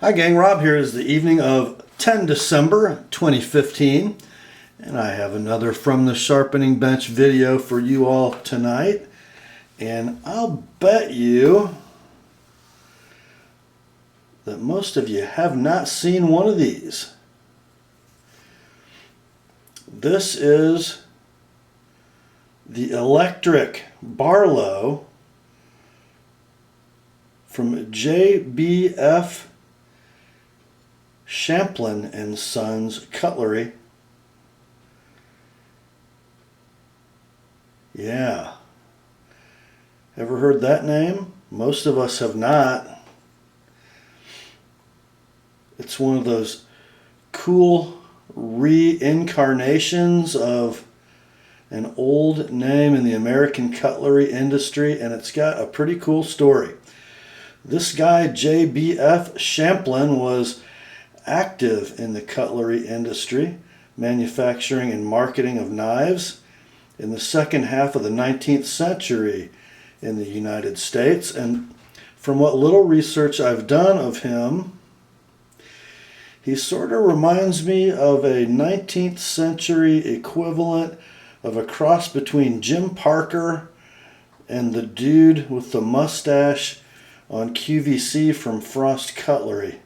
Hi gang, Rob here. Is the evening of 10 December 2015 and I have another From the Sharpening Bench video for you all tonight, and I'll bet you that most of you have not seen one of these. This is the electric Barlow from JBF Champlin and Sons Cutlery. Yeah. Ever heard that name? Most of us have not. It's one of those cool reincarnations of an old name in the American cutlery industry, and it's got a pretty cool story. This guy, JBF Champlin, was active in the cutlery industry, manufacturing and marketing of knives in the second half of the 19th century in the United States. And from what little research I've done of him, he sort of reminds me of a 19th century equivalent of a cross between Jim Parker and the dude with the mustache on QVC from Frost Cutlery.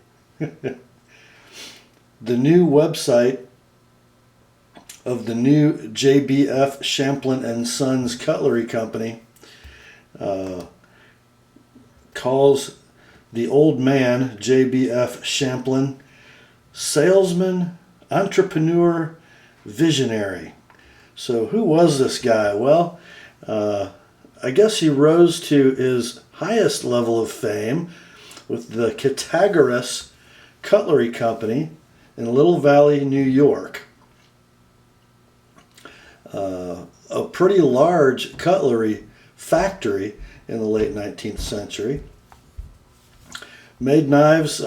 The new website of the new JBF Champlin and Sons Cutlery Company calls the old man, JBF Champlin, salesman, entrepreneur, visionary. So who was this guy? Well, I guess he rose to his highest level of fame with the Cutlery Cutlery Company in Little Valley, New York. A pretty large cutlery factory in the late 19th century. Made knives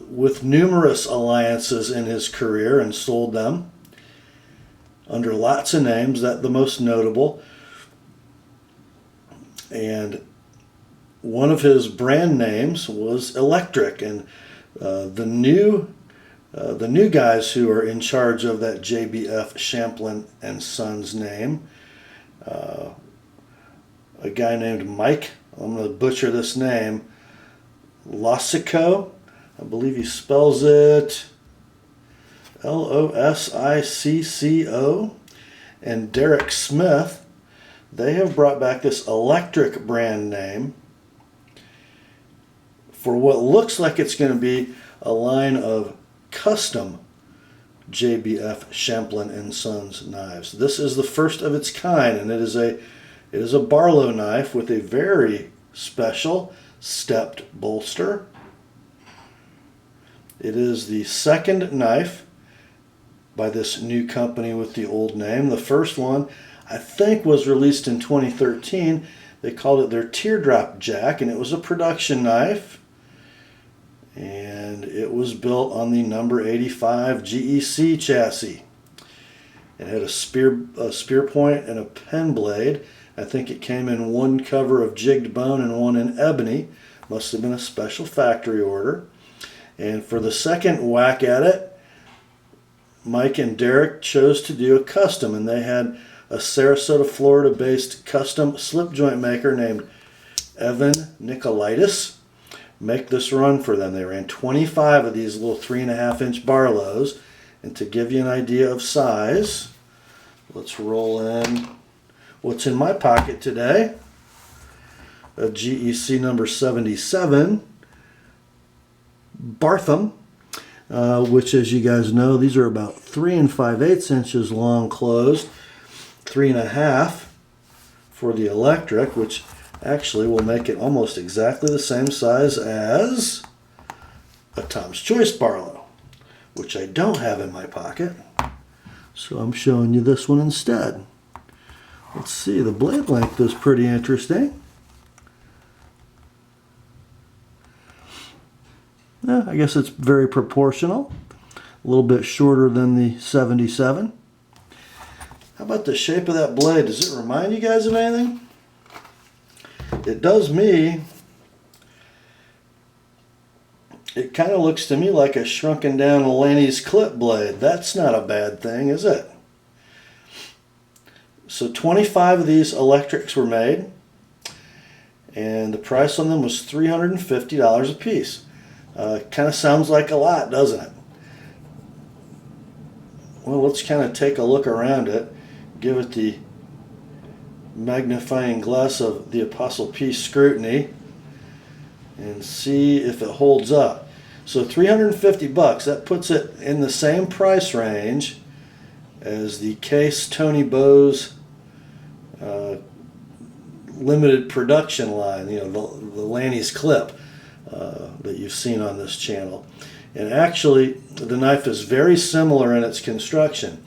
with numerous alliances in his career and sold them under lots of names, that the most notable. And one of his brand names was Electric, and the new guys who are in charge of that JBF Champlin and Sons name, a guy named Mike, I'm going to butcher this name, Losicco, I believe he spells it Losicco, and Derek Smith. They have brought back this Electric brand name for what looks like it's going to be a line of custom JBF Champlin and Sons knives. This is the first of its kind, and it is a Barlow knife with a very special stepped bolster. It is the second knife by this new company with the old name. The first one, I think, was released in 2013. They called it their Teardrop Jack, and it was a production knife. And it was built on the number 85 GEC chassis. It had a spear point and a pen blade. I think it came in one cover of jigged bone and one in ebony. Must have been a special factory order. And for the second whack at it, Mike and Derek chose to do a custom, and they had a Sarasota, Florida-based custom slip joint maker named Evan Nicolaitis make this run for them. They ran 25 of these little 3.5-inch Barlows, and to give you an idea of size, let's roll in what's in my pocket today. A GEC number 77 Bartham, which, as you guys know, these are about 3 5/8 inches long closed, 3.5 for the Electric, which actually will make it almost exactly the same size as a Tom's Choice Barlow, which I don't have in my pocket. So I'm showing you this one instead. Let's see, the blade length is pretty interesting. Yeah, I guess it's very proportional. A little bit shorter than the 77. How about the shape of that blade? Does it remind you guys of anything? It does me. it kind of looks to me like a shrunken down Lanny's clip blade. That's not a bad thing, is it? So 25 of these electrics were made, and the price on them was $350 a piece. Kind of sounds like a lot, doesn't it? Well, let's kind of take a look around it, give it the magnifying glass of the TheApostleP scrutiny, and see if it holds up. So 350 bucks, that puts it in the same price range as the Case Tony Bowes limited production line, you know, the Lanny's clip that you've seen on this channel. And actually, the knife is very similar in its construction.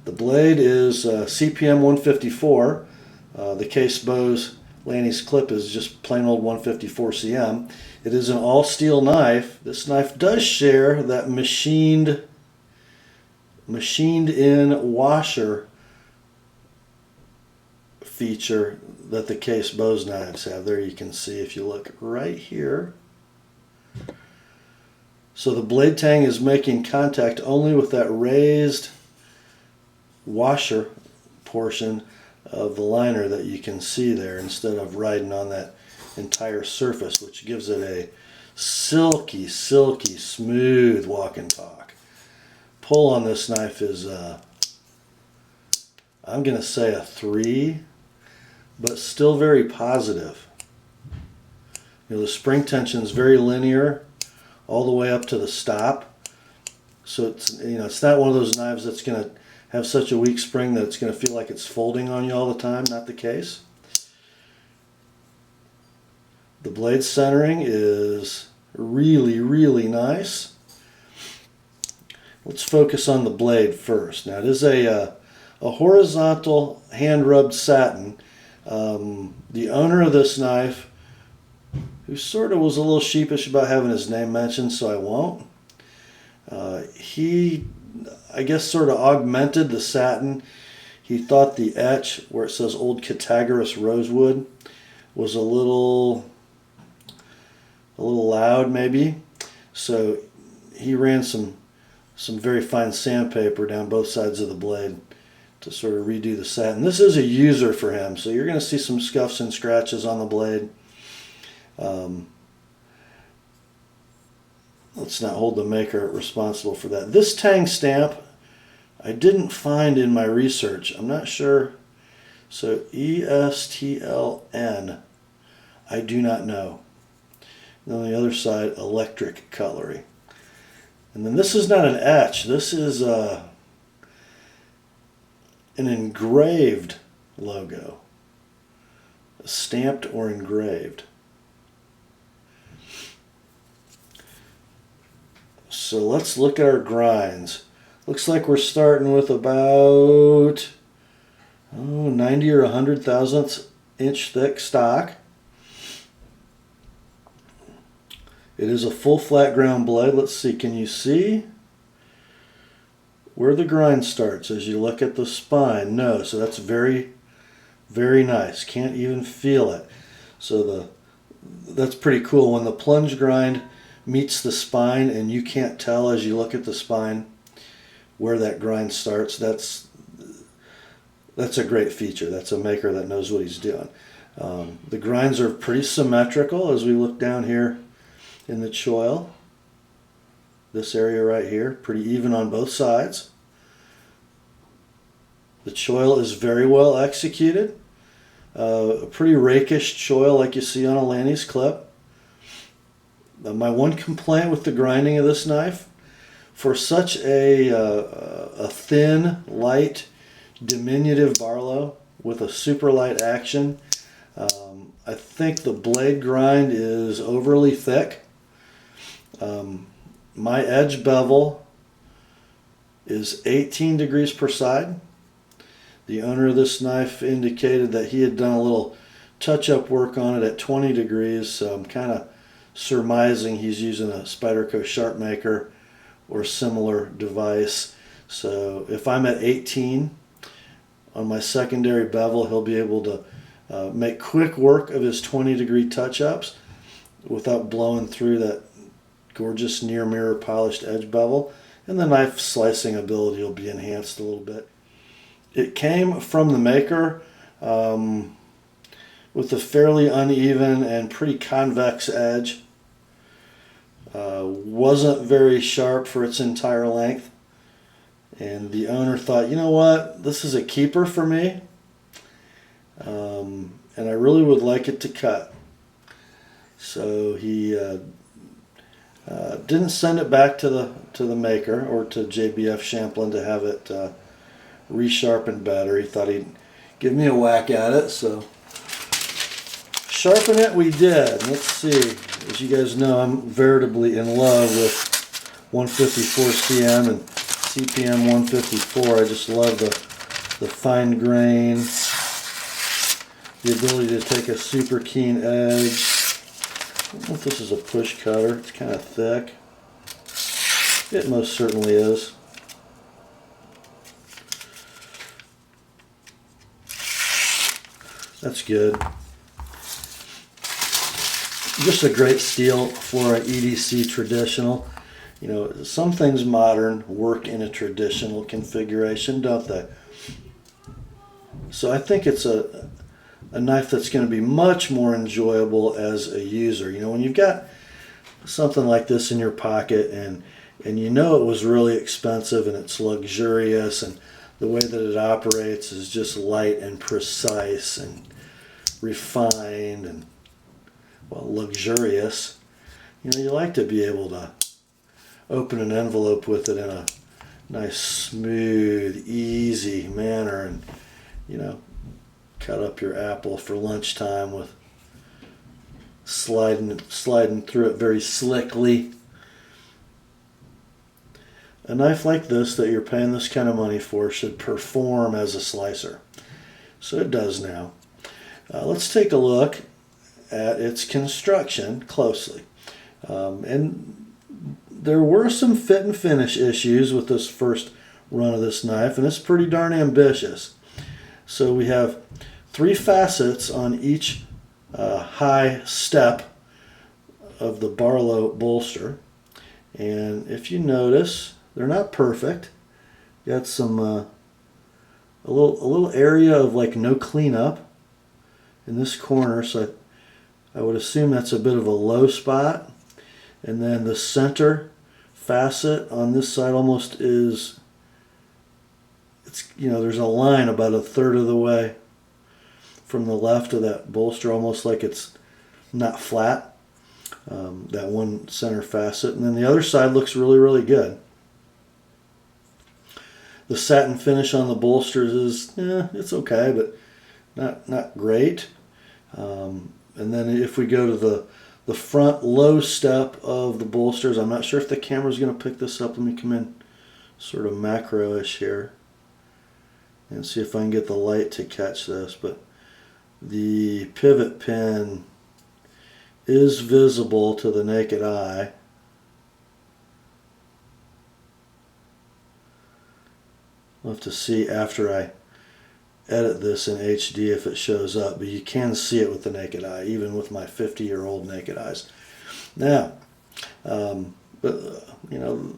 The blade is CPM 154. The Case Bowes Lanny's clip is just plain old 154 CM. It is an all steel knife. This knife does share that machined in washer feature that the Case Bowes knives have. There you can see if you look right here. So the blade tang is making contact only with that raised washer portion of the liner that you can see there, instead of riding on that entire surface, which gives it a silky, smooth walk and talk. Pull on this knife is, I'm going to say a 3, but still very positive. You know, the spring tension is very linear all the way up to the stop. So it's, you know, it's not one of those knives that's going to have such a weak spring that it's going to feel like it's folding on you all the time. Not the case. The blade centering is really nice. Let's focus on the blade first. Now it is a horizontal hand-rubbed satin. The owner of this knife, who sort of was a little sheepish about having his name mentioned, so I won't. He, I guess, sort of augmented the satin. He thought the etch, where it says Old Cattaraugus Rosewood, was a little loud maybe. So he ran some very fine sandpaper down both sides of the blade to sort of redo the satin. This is a user for him, so you're going to see some scuffs and scratches on the blade. Let's not hold the maker responsible for that. This tang stamp I didn't find in my research. I'm not sure. So ESTLN, I do not know. And on the other side, electric cutlery. And then this is not an etch. This is an engraved logo. Stamped or engraved. So let's look at our grinds. Looks like we're starting with about 90 or 100 thousandths inch thick stock. It is a full flat ground blade. Let's see, can you see where the grind starts as you look at the spine? No, so that's very nice. Can't even feel it. So that's pretty cool when the plunge grind meets the spine and you can't tell as you look at the spine where that grind starts. That's a great feature. That's a maker that knows what he's doing. The grinds are pretty symmetrical as we look down here in the choil. This area right here, pretty even on both sides. The choil is very well executed. A pretty rakish choil like you see on a Lanny's clip. My one complaint with the grinding of this knife, for such a thin, light, diminutive Barlow with a super light action, I think the blade grind is overly thick. My edge bevel is 18 degrees per side. The owner of this knife indicated that he had done a little touch-up work on it at 20 degrees, so I'm kind of surmising he's using a Spyderco Sharp Maker or similar device. So if I'm at 18 on my secondary bevel, he'll be able to make quick work of his 20 degree touch-ups without blowing through that gorgeous near mirror polished edge bevel, and the knife slicing ability will be enhanced a little bit. It came from the maker with a fairly uneven and pretty convex edge. Wasn't very sharp for its entire length, and the owner thought, you know what, this is a keeper for me, and I really would like it to cut. So he didn't send it back to the maker or to JBF Champlin to have it resharpened better. He thought he'd give me a whack at it, so sharpen it we did. Let's see. As you guys know, I'm veritably in love with 154 cm and CPM 154. I just love the fine grain, the ability to take a super keen edge. I don't know if this is a push cutter. It's kind of thick. It most certainly is. That's good. Just a great steel for an EDC traditional. You know, some things modern work in a traditional configuration, don't they? So I think it's a knife that's going to be much more enjoyable as a user. You know, when you've got something like this in your pocket and you know it was really expensive and it's luxurious and the way that it operates is just light and precise and refined and, well, luxurious. You know, you like to be able to open an envelope with it in a nice, smooth, easy manner and, you know, cut up your apple for lunchtime with sliding through it very slickly. A knife like this that you're paying this kind of money for should perform as a slicer. So it does now. Let's take a look at its construction closely. And there were some fit and finish issues with this first run of this knife, and it's pretty darn ambitious. So we have 3 facets on each high step of the Barlow bolster, and if you notice, they're not perfect. Got some a little area of like no cleanup in this corner, so I would assume that's a bit of a low spot. And then the center facet on this side almost is, it's, you know, there's a line about 1/3 of the way from the left of that bolster, almost like it's not flat, that one center facet. And then the other side looks really, really good. The satin finish on the bolsters is, it's okay, but not great. And then if we go to the front low step of the bolsters, I'm not sure if the camera's going to pick this up. Let me come in sort of macro-ish here and see if I can get the light to catch this. But the pivot pin is visible to the naked eye. We'll have to see after I edit this in HD if it shows up, but you can see it with the naked eye, even with my 50-year-old naked eyes. Now, you know,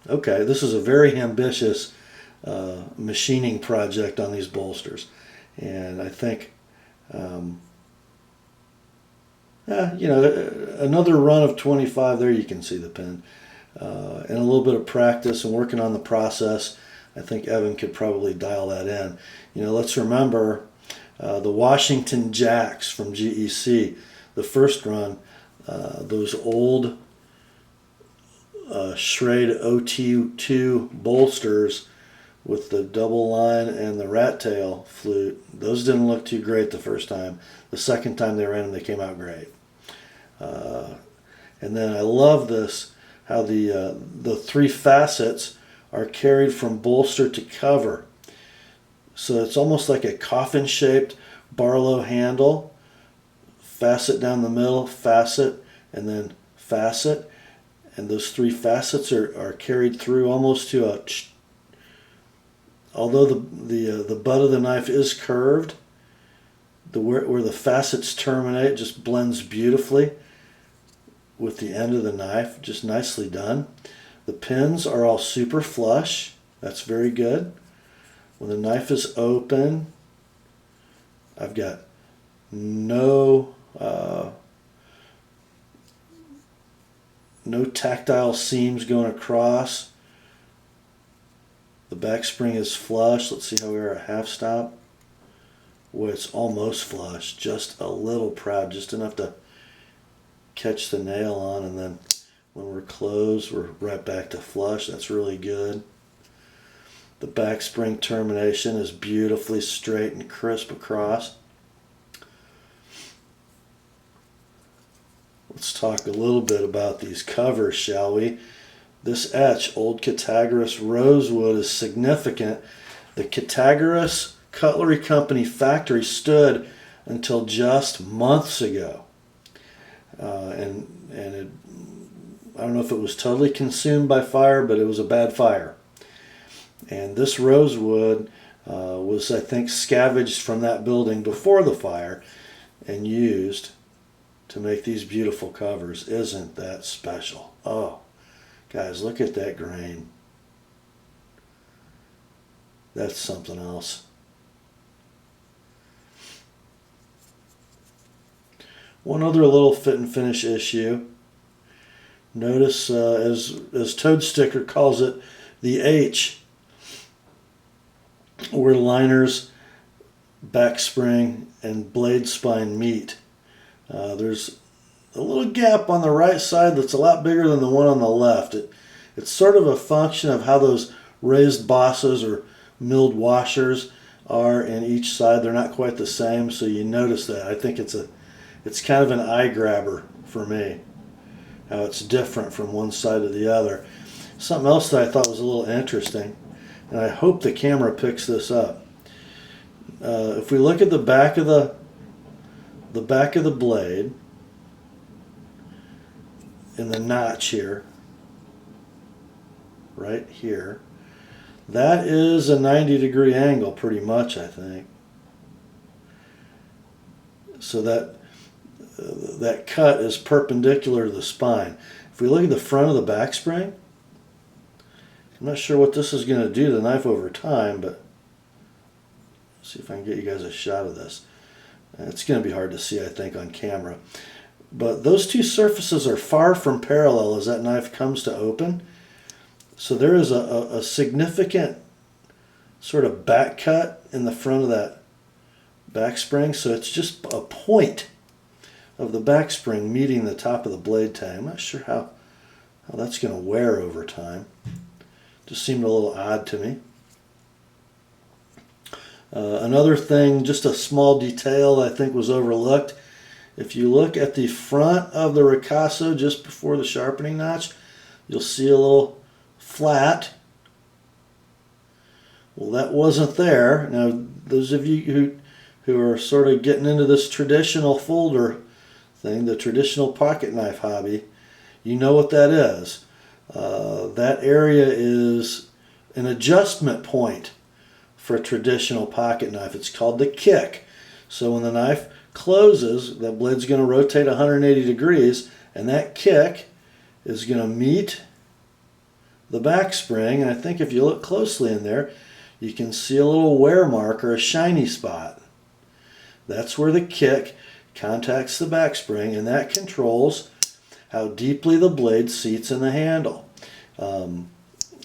okay, this is a very ambitious machining project on these bolsters, and I think, you know, another run of 25 there, you can see the pin, and a little bit of practice and working on the process. I think Evan could probably dial that in. You know, let's remember the Washington Jacks from GEC, the first run, those old Schrade OT2 bolsters with the double line and the rat tail flute, those didn't look too great the first time. The second time they ran them, they came out great. And then I love this, how the 3 facets are carried from bolster to cover. So it's almost like a coffin-shaped Barlow handle. Facet down the middle, facet, and then facet. And those 3 facets are carried through almost to a... Although the butt of the knife is curved, where the facets terminate just blends beautifully. with the end of the knife, just nicely done. The pins are all super flush. That's very good. When the knife is open, I've got no tactile seams going across. The back spring is flush. Let's see how we are at half stop. Well, it's almost flush, just a little proud, just enough to catch the nail on, and then when we're closed, we're right back to flush. That's really good. The back spring termination is beautifully straight and crisp across. Let's talk a little bit about these covers, shall we? This etch, Old Cattaraugus Rosewood, is significant. The Cattaraugus Cutlery Company factory stood until just months ago. And I don't know if it was totally consumed by fire, but it was a bad fire. And this rosewood was, I think, scavenged from that building before the fire and used to make these beautiful covers. Isn't that special? Oh, guys, look at that grain. That's something else. One other little fit and finish issue. Notice, as Toad Sticker calls it, the H, where liners, back spring, and blade spine meet. There's a little gap on the right side that's a lot bigger than the one on the left. It's sort of a function of how those raised bosses or milled washers are in each side. They're not quite the same, so you notice that. I think it's kind of an eye grabber for me, how it's different from one side to the other. Something else that I thought was a little interesting, and I hope the camera picks this up. If we look at the back of the blade in the notch here, right here, that is a 90-degree angle pretty much, I think. So that cut is perpendicular to the spine. If we look at the front of the back spring, I'm not sure what this is going to do to the knife over time, but let's see if I can get you guys a shot of this. It's going to be hard to see, I think, on camera. But those two surfaces are far from parallel as that knife comes to open. So there is a significant sort of back cut in the front of that back spring. So it's just a point of the back spring meeting the top of the blade tang. I'm not sure how that's going to wear over time. Just seemed a little odd to me. Another thing, just a small detail I think was overlooked. If you look at the front of the ricasso just before the sharpening notch, you'll see a little flat. Well, that wasn't there. Now, those of you who are sort of getting into this traditional folder thing, the traditional pocket knife hobby, you know what that is. That area is an adjustment point for a traditional pocket knife. It's called the kick. So when the knife closes, that blade's going to rotate 180 degrees, and that kick is going to meet the back spring. And I think if you look closely in there, you can see a little wear mark or a shiny spot. That's where the kick contacts the back spring, and that controls how deeply the blade seats in the handle.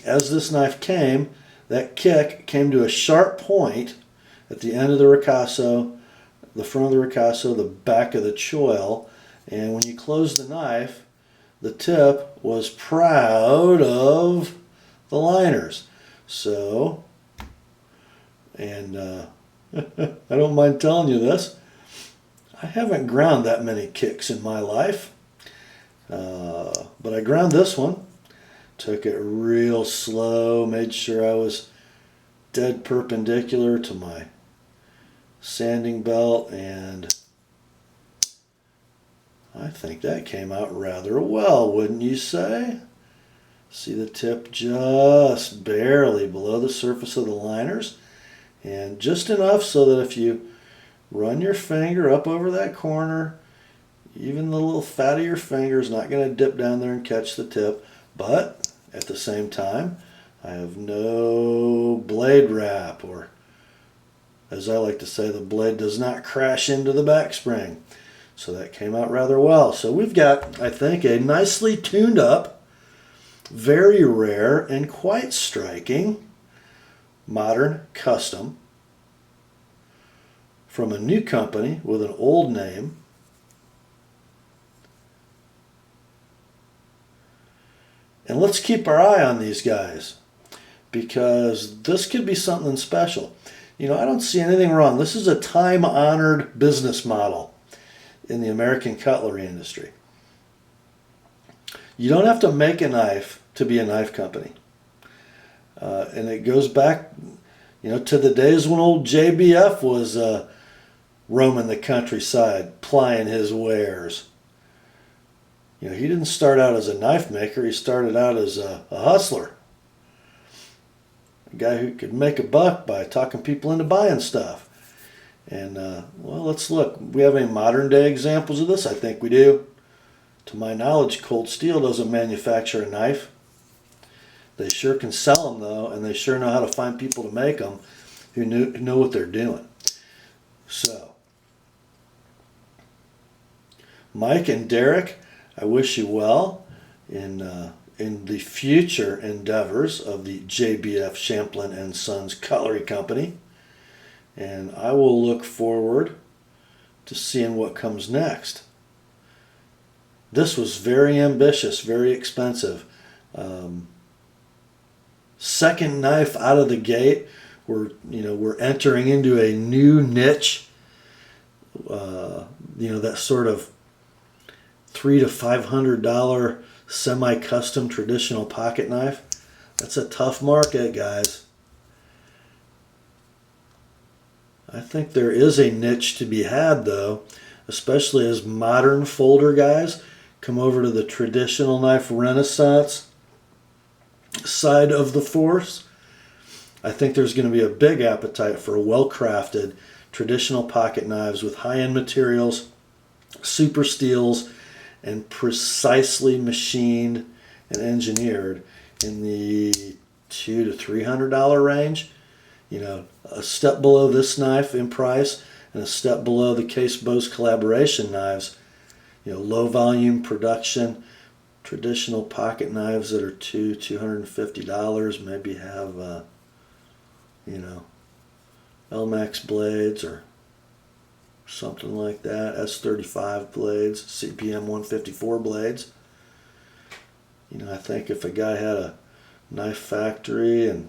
As this knife came, that kick came to a sharp point at the end of the ricasso, the front of the ricasso, the back of the choil, and when you close the knife, the tip was proud of the liners. So, and I don't mind telling you this, I haven't ground that many kicks in my life, but I ground this one. Took it real slow, made sure I was dead perpendicular to my sanding belt, and I think that came out rather well, wouldn't you say? See the tip just barely below the surface of the liners, and just enough so that if you run your finger up over that corner, Even the little fat of your finger is not going to dip down there and catch the tip. But at the same time, I have no blade wrap, or as I like to say, the blade does not crash into the back spring. So that came out rather well. So we've got, I think, a nicely tuned up, very rare and quite striking modern custom from a new company with an old name. And let's keep our eye on these guys, because this could be something special. You know, I don't see anything wrong. This is a time-honored business model in the American cutlery industry. You don't have to make a knife to be a knife company. And it goes back, you know, to the days when old JBF was roaming the countryside, plying his wares. You know, he didn't start out as a knife maker. He started out as a hustler. A guy who could make a buck by talking people into buying stuff. And, well, let's look. We have any modern day examples of this? I think we do. To my knowledge, Cold Steel doesn't manufacture a knife. They sure can sell them, though, and they sure know how to find people to make them who know what they're doing. So, Mike and Derek, I wish you well in the future endeavors of the JBF Champlin and Sons Cutlery Company. And I will look forward to seeing what comes next. This was very ambitious, very expensive. Second knife out of the gate. We're entering into a new niche. That sort of $300 to $500 semi-custom traditional pocket knife. That's a tough market, guys. I think there is a niche to be had, though, especially as modern folder guys come over to the traditional knife renaissance side of the force. I think there's going to be a big appetite for well-crafted traditional pocket knives with high-end materials, super steels, and precisely machined and engineered in the $200 to $300 range. You know, a step below this knife in price and a step below the Case Bose collaboration knives. You know, low volume production, traditional pocket knives that are $250, maybe have, Elmax blades or something like that, S35 blades, CPM 154 blades. You know, I think if a guy had a knife factory and,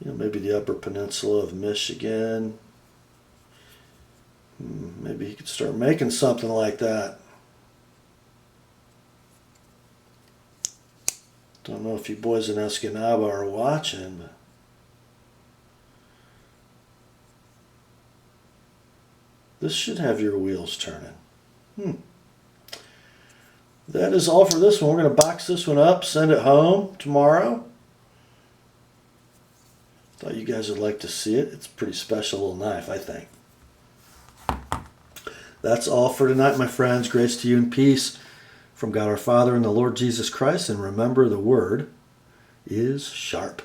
maybe the Upper Peninsula of Michigan, maybe he could start making something like that. Don't know if you boys in Escanaba are watching, but this should have your wheels turning. That is all for this one. We're going to box this one up, send it home tomorrow. Thought you guys would like to see it. It's a pretty special little knife, I think. That's all for tonight, my friends. Grace to you and peace from God our Father and the Lord Jesus Christ. And remember, the word is sharp.